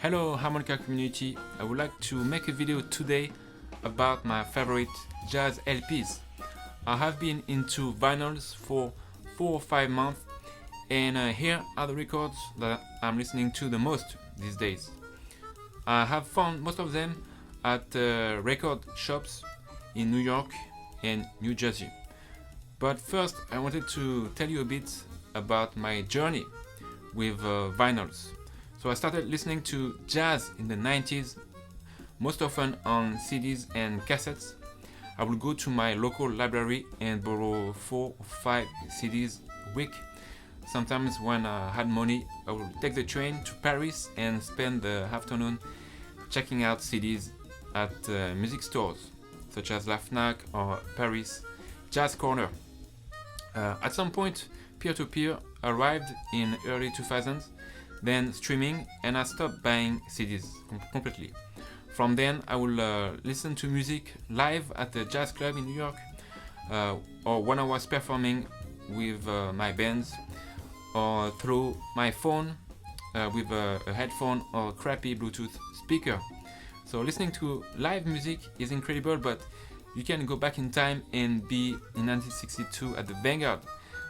Hello harmonica community, I would like to make a video today about my favorite jazz LPs. I have been into vinyls for 4 or 5 months and here are the records that I'm listening to the most these days. I have found most of them at record shops in New York and New Jersey. But first I wanted to tell you a bit about my journey with vinyls. So I started listening to jazz in the 90s, most often on CDs and cassettes. I would go to my local library and borrow 4 or 5 CDs a week. Sometimes when I had money, I would take the train to Paris and spend the afternoon checking out CDs at music stores, such as La Fnac or Paris Jazz Corner. At some point, peer-to-peer arrived in early 2000s, then streaming, and I stopped buying CDs completely. From then, I will listen to music live at the jazz club in New York, or when I was performing with my bands, or through my phone with a headphone or a crappy Bluetooth speaker. So listening to live music is incredible, but you can go back in time and be in 1962 at the Vanguard.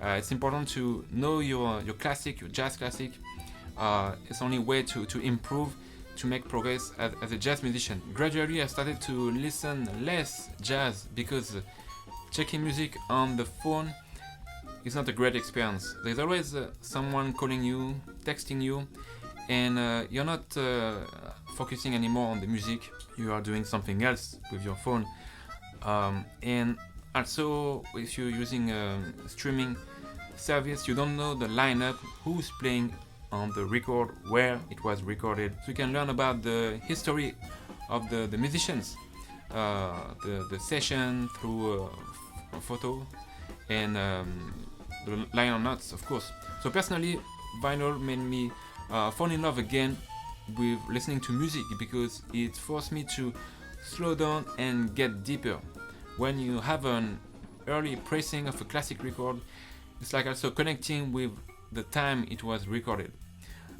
It's important to know your classic, your jazz classic. It's the only way to improve, to make progress as a jazz musician. Gradually I started to listen less jazz because checking music on the phone is not a great experience. There's always someone calling you, texting you, and you're not focusing anymore on the music. You are doing something else with your phone. And also, if you're using a streaming service, you don't know the lineup, who's playing on the record, where it was recorded. So you can learn about the history of the musicians, the session through a photo, and the liner notes, of course. So personally, vinyl made me fall in love again with listening to music because it forced me to slow down and get deeper. When you have an early pressing of a classic record, it's like also connecting with the time it was recorded.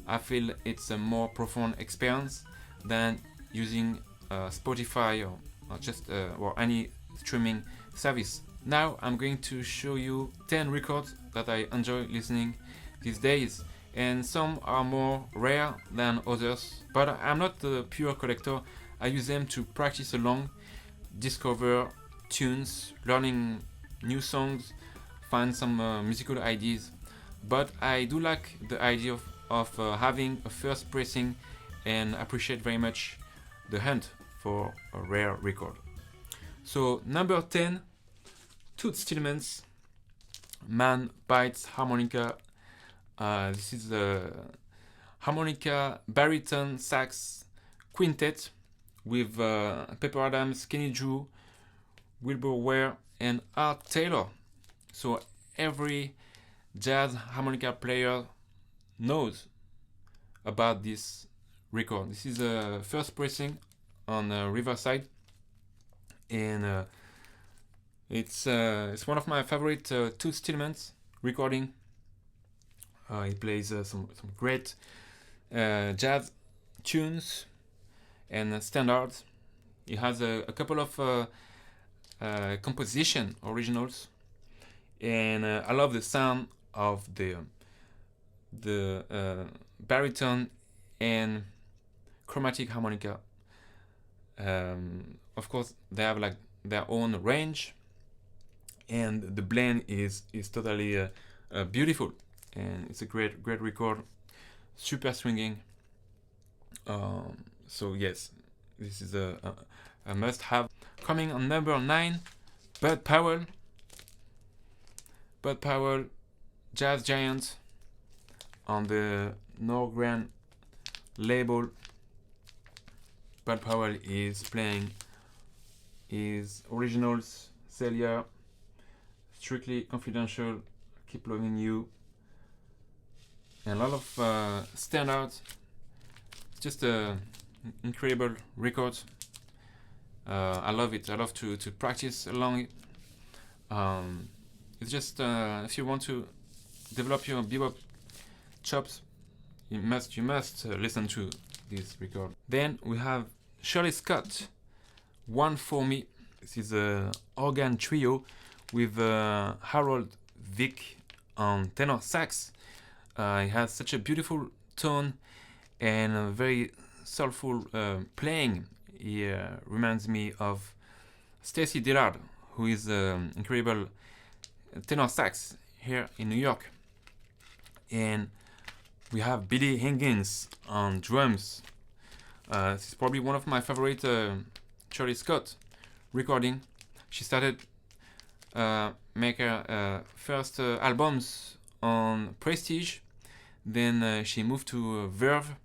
I feel it's a more profound experience than using Spotify or just or any streaming service. Now I'm going to show you 10 records that I enjoy listening these days, and some are more rare than others, but I'm not a pure collector. I use them to practice along, discover tunes, learning new songs, find some musical ideas. But I do like the idea of having a first pressing and appreciate very much the hunt for a rare record. So number 10, Stimulants, Man Bites Harmonica. This is the harmonica baritone sax quintet with Pepper Adams, Kenny Drew, Wilbur Ware, and Art Taylor. So every jazz harmonica player knows about this record. This is a first pressing on Riverside, and it's one of my favorite Stimulants recording. He plays some great jazz tunes and standards. He has a couple of composition originals, and I love the sound of the baritone and chromatic harmonica. Of course, they have like their own range, and the blend is totally beautiful, and it's a great record, super swinging. So yes, this is a must-have. Coming on number 9, Bud Powell, jazz giant on the Norgran label. Bud Powell is playing his originals, Celia, Strictly Confidential, Keep Loving You, and a lot of standards. It's just an incredible record. I love it. I love to practice along it. It's just if you want to develop your bebop chops, you must listen to this record. Then we have Shirley Scott, One For Me. This is an organ trio with Harold Vick on tenor sax. It has such a beautiful tone and a very soulful playing. He reminds me of Stacy Dillard, who is incredible tenor sax here in New York. And we have Billie Higgins on drums. This is probably one of my favorite Shirley Scott recording. She started make her first albums on Prestige, then she moved to Verve,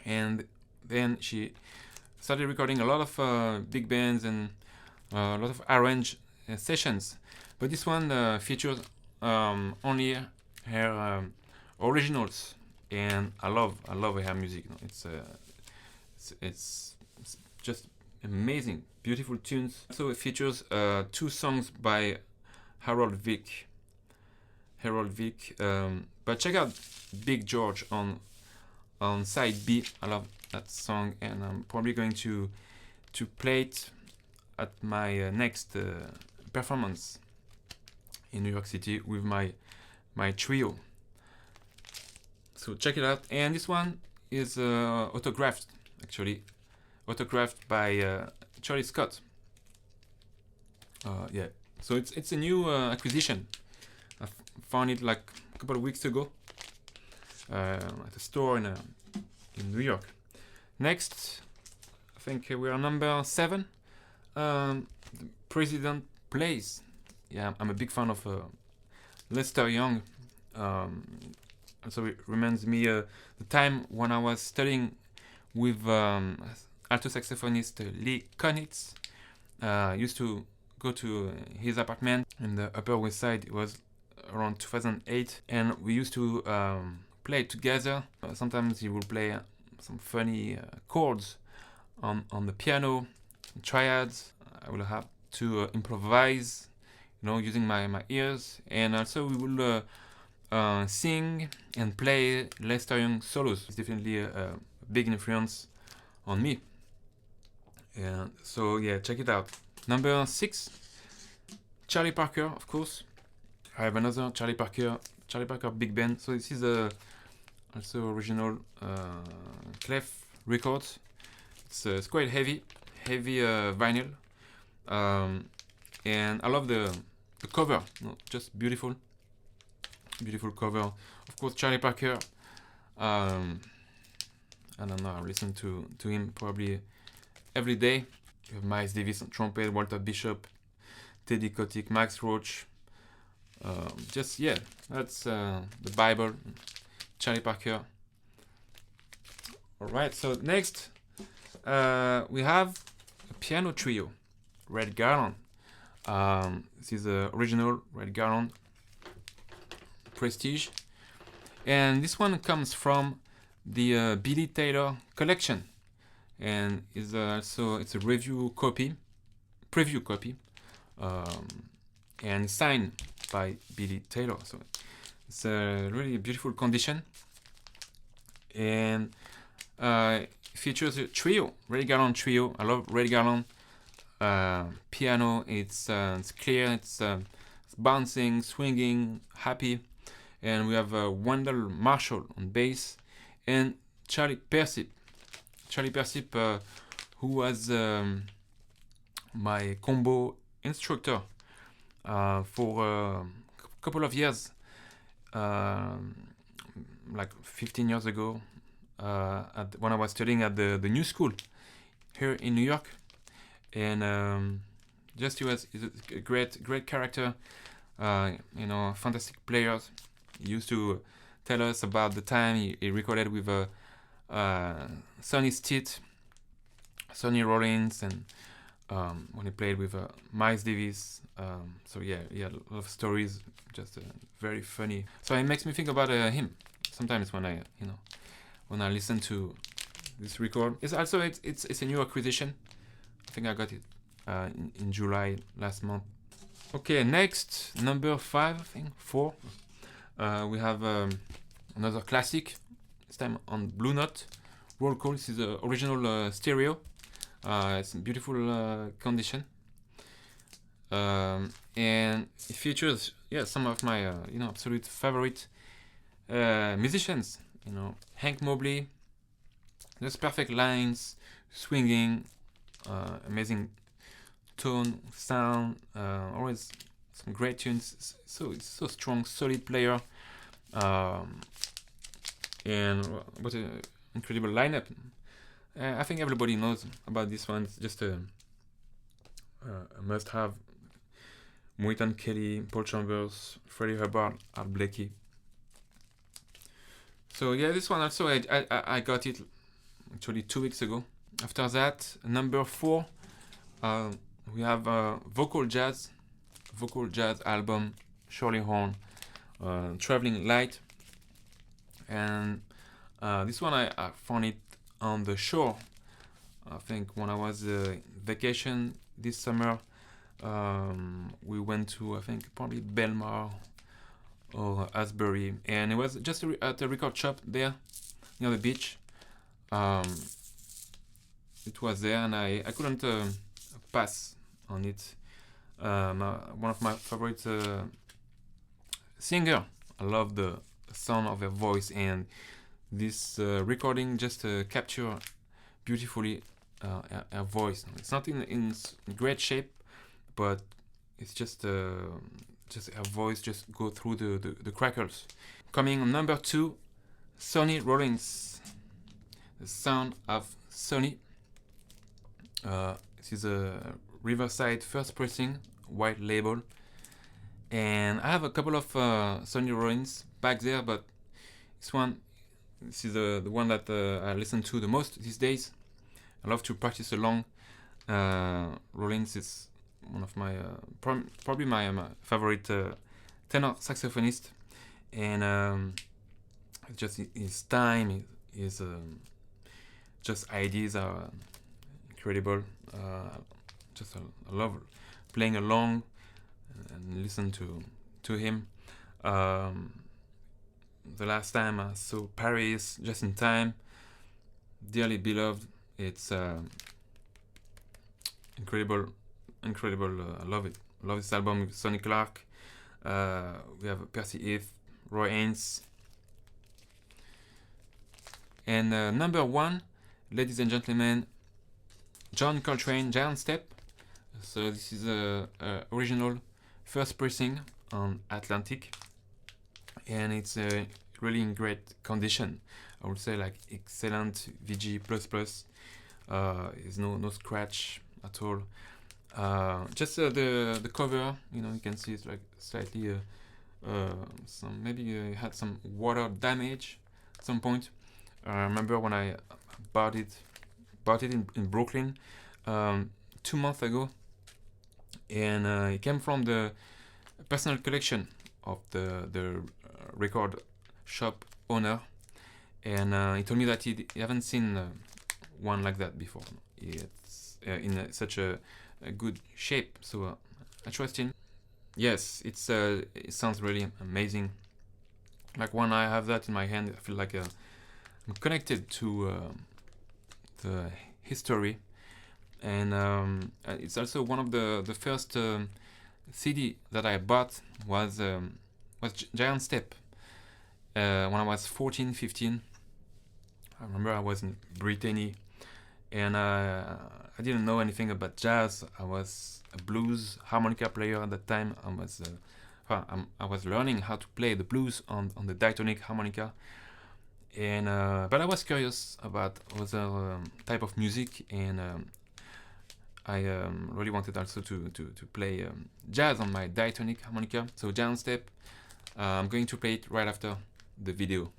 and then she started recording a lot of big bands and a lot of arrange sessions. But this one features only her originals, and I love her music. It's just amazing, beautiful tunes. So it features 2 songs by Harold Vick. But check out Big George on side B. I love that song, and I'm probably going to play it at my next performance in New York City with my trio. So check it out. And this one is autographed by Shirley Scott. Yeah, so it's a new acquisition. I found it like a couple of weeks ago at a store in New York. Next, I think we are number 7. The President Plays. Yeah, I'm a big fan of Lester Young. So it reminds me the time when I was studying with alto saxophonist Lee Konitz. Used to go to his apartment in the Upper West Side. It was around 2008, and we used to play together. Sometimes he would play some funny chords on the piano, triads. I will have to improvise, using my ears, and also we will sing and play Lester Young solos. It's definitely a big influence on me. And so yeah, check it out. Number 6, Charlie Parker, of course. I have another Charlie Parker big band. So this is also original Clef Records. It's quite heavy vinyl, and I love the cover. Just beautiful cover. Of course, Charlie Parker. I don't know. I listen to him probably every day. You have Miles Davis on trumpet, Walter Bishop, Teddy Kotick, Max Roach. That's the Bible. Charlie Parker. All right. So next, we have a piano trio, Red Garland. This is the original Red Garland Prestige, and this one comes from the Billy Taylor collection, and is also it's a preview copy, and signed by Billy Taylor. So it's a really beautiful condition, and features a trio, Red Garland trio. I love Red Garland piano. It's clear, it's bouncing, swinging, happy. And we have Wendell Marshall on bass, and Charlie Persip, who was my combo instructor for a couple of years, like 15 years ago, when I was studying at the New School here in New York. And he's a great character, fantastic players. He used to tell us about the time he recorded with Sony Rollins, and when he played with Miles Davis. So yeah, he had a lot of stories, just very funny. So it makes me think about him sometimes when I listen to this record. It's a new acquisition. I think I got it in July last month. Okay, next, number 4. We have another classic, this time on Blue Note, roll call. This is the original stereo. It's in beautiful condition. And it features some of my absolute favorite musicians. Hank Mobley, just perfect lines, swinging, amazing tone, sound, always some great tunes. So it's so strong, solid player, and what an incredible lineup. I think everybody knows about this one. It's just a must-have. Moitan Kelly, Paul Chambers, Freddie Hubbard, Art Blakey. So yeah, this one also I got it actually 2 weeks ago. After that, number 4, we have vocal jazz album, Shirley Horn, Traveling Light, and this one I found it on the shore. I think when I was vacation this summer. We went to, I think, probably Belmar or Asbury, and it was just at a record shop there near the beach. It was there, and I couldn't pass on it. One of my favorite singer. I love the sound of her voice, and this recording just capture beautifully her voice. It's not in great shape, but it's just her voice just go through the crackles. Coming on number 2, Sony Rollins, the sound of Sony. This is a Riverside first pressing, white label, and I have a couple of Sony Rollins back there, but this is the one that I listen to the most these days. I love to practice along. Rollins is one of my probably my favorite tenor saxophonist, and just his time, his just ideas are incredible. Just I love playing along and listen to him. The last time I saw Paris, just in time, dearly beloved. It's incredible. I love it. I love this album with Sonny Clark. We have Percy Heath, Roy Haynes. And number 1, ladies and gentlemen, John Coltrane, Giant Step. So this is a original first pressing on Atlantic, and it's really in great condition. I would say like excellent VG++. There's no scratch at all. Just the cover, you can see it's like slightly some maybe had some water damage at some point. I remember when I bought it in Brooklyn 2 months ago, and it came from the personal collection of the record shop owner, and he told me that he haven't seen one like that before. It's in such a good shape, so I trust him. Yes, it sounds really amazing. Like when I have that in my hand, I feel like I'm connected to the history, and it's also one of the first CD that I bought was Giant Step when I was 14, 15. I remember I was in Brittany, and I didn't know anything about jazz. I was a blues harmonica player at that time. I was learning how to play the blues on the diatonic harmonica, and but I was curious about other type of music, and I really wanted also to play jazz on my diatonic harmonica. So Giant Step, I'm going to play it right after the video.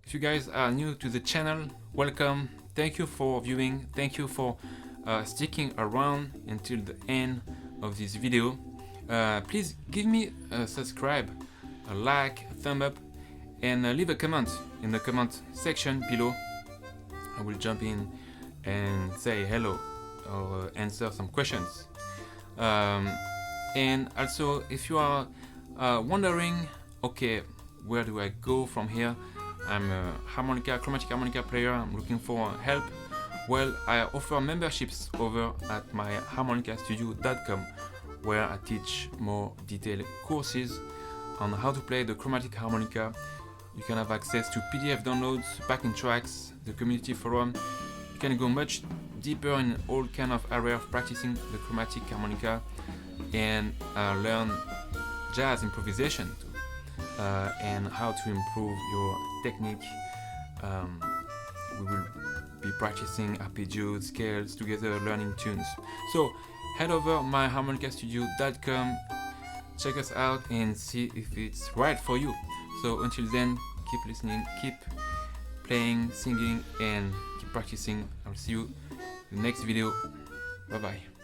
If you guys are new to the channel, welcome. Thank you for viewing. Thank you for sticking around until the end of this video. Please give me a subscribe, a like, a thumb up, and leave a comment in the comment section below. I will jump in and say hello or answer some questions. And also, if you are wondering, okay, where do I go from here? I'm a chromatic harmonica player, I'm looking for help. Well, I offer memberships over at my harmonicastudio.com, where I teach more detailed courses on how to play the chromatic harmonica. You can have access to PDF downloads, backing tracks, the community forum. You can go much deeper in all kind of area of practicing the chromatic harmonica and learn jazz improvisation too, and how to improve your technique. We will be practicing arpeggios, scales together, learning tunes. So head over myharmonicastudio.com, check us out and see if it's right for you. So until then, keep listening, keep playing, singing, and keep practicing. I'll see you in the next video. Bye bye.